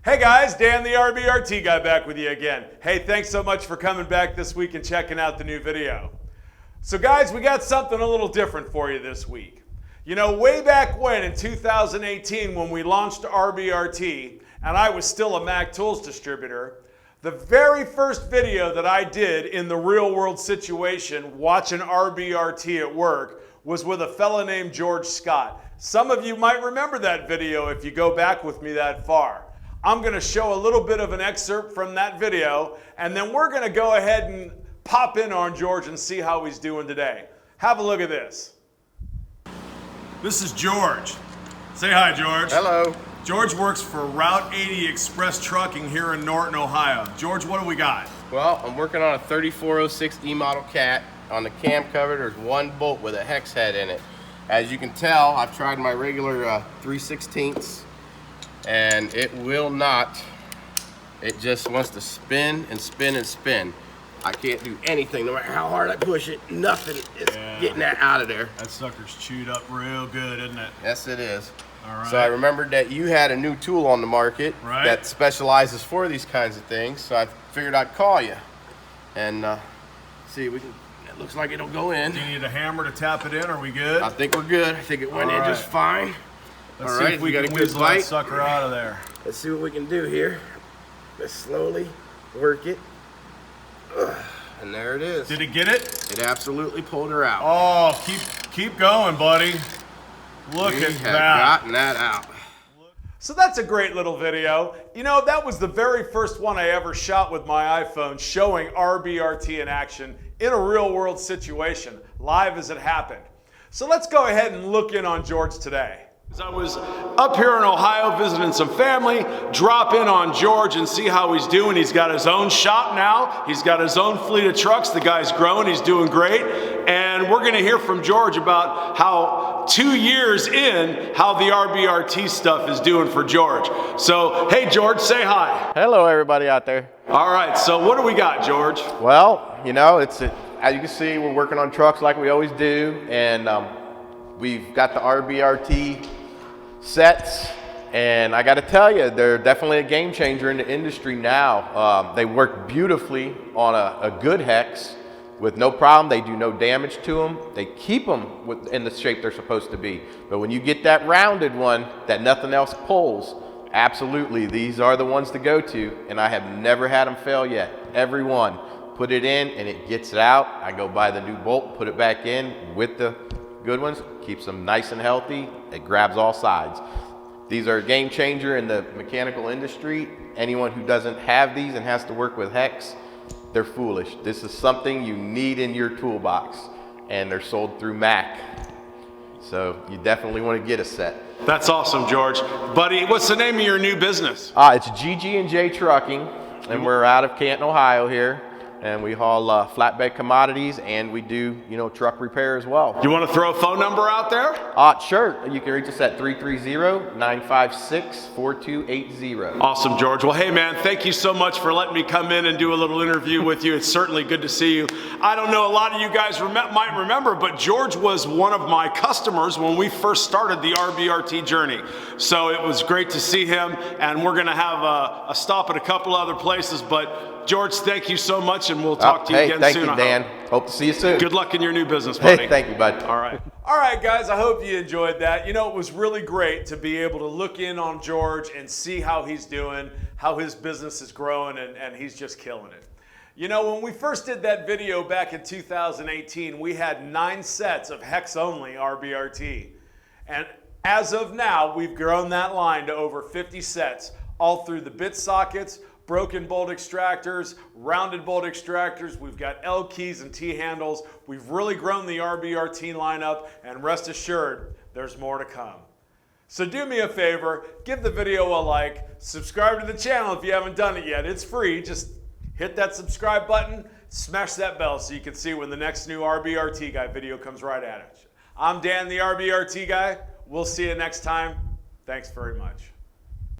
Hey guys, Dan the R.B.R.T guy back with you again. Hey, thanks so much for coming back this week and checking out the new video. So guys, we got something a little different for you this week. You know, way back when in 2018 when we launched R.B.R.T and I was still a Mac Tools distributor, the very first video that I did in the real world situation watching R.B.R.T at work was with a fella named George Scott. Some of you might remember that video if you go back with me that far. I'm going to show a little bit of an excerpt from that video, and then we're going to go ahead and pop in on George and see how he's doing today. Have a look at this. This is George. Say hi, George. Hello. George works for Route 80 Express Trucking here in Canton, Ohio. George, what do we got? Well, I'm working on a 3406 E model cat. On the cam cover, there's one bolt with a hex head in it. As you can tell, I've tried my regular 3/16, and it will not. It just wants to spin and spin and spin. I can't do anything, no matter how hard I push it. Nothing is getting that out of there. That sucker's chewed up real good, isn't it? Yes, it is. All right. So I remembered that you had a new tool on the market that specializes for these kinds of things. So I figured I'd call you and see if we can. It looks like it'll go in. Do you need a hammer to tap it in? Are we good? I think we're good. I think it went in just fine. Let's see if we can weasel that sucker out of there. Let's see what we can do here. Let's slowly work it. And there it is. Did it get it? It absolutely pulled her out. Oh, keep going, buddy. Look at that. We have gotten that out. So that's a great little video. You know, that was the very first one I ever shot with my iPhone showing R.B.R.T in action in a real world situation, live as it happened. So let's go ahead and look in on George today. I was up here in Ohio visiting some family, drop in on George and see how he's doing. He's got his own shop now. He's got his own fleet of trucks. The guy's growing, he's doing great. And we're gonna hear from George about how 2 years in, how the R.B.R.T stuff is doing for George. So, hey George, say hi. Hello everybody out there. All right, so what do we got, George? Well, you know, as you can see, we're working on trucks like we always do, and we've got the R.B.R.T sets, and I got to tell you, they're definitely a game changer in the industry now. They work beautifully on a good hex with no problem. They do no damage to them. They keep them in the shape they're supposed to be. But when you get that rounded one that nothing else pulls, absolutely, these are the ones to go to, and I have never had them fail yet. Every one. Put it in and it gets it out. I go buy the new bolt, put it back in with the good ones, keeps them nice and healthy. It grabs all sides. These are a game changer in the mechanical industry. Anyone who doesn't have these and has to work with hex, they're foolish. This is something you need in your toolbox, and they're sold through Mac. So you definitely want to get a set. That's awesome, George. Buddy, what's the name of your new business? It's GG&J Trucking, and we're out of Canton, Ohio here. And we haul flatbed commodities, and we do, you know, truck repair as well. You want to throw a phone number out there? Sure. You can reach us at 330-956-4280. Awesome, George. Well, hey, man, thank you so much for letting me come in and do a little interview with you. It's certainly good to see you. I don't know, a lot of you guys might remember, but George was one of my customers when we first started the R.B.R.T journey. So it was great to see him, and we're going to have a stop at a couple other places, but George, thank you so much, and we'll talk to you again soon. Thank you, Dan. Hope to see you soon. Good luck in your new business, buddy. Hey, thank you, bud. All right. All right, guys, I hope you enjoyed that. You know, it was really great to be able to look in on George and see how he's doing, how his business is growing, and he's just killing it. You know, when we first did that video back in 2018, we had 9 sets of hex-only R.B.R.T. And as of now, we've grown that line to over 50 sets, all through the bit sockets, broken bolt extractors, rounded bolt extractors. We've got L keys and T handles. We've really grown the R.B.R.T lineup, and rest assured, there's more to come. So do me a favor, give the video a like, subscribe to the channel if you haven't done it yet. It's free. Just hit that subscribe button, smash that bell so you can see when the next new R.B.R.T guy video comes right at it. I'm Dan the R.B.R.T guy. We'll see you next time. Thanks very much.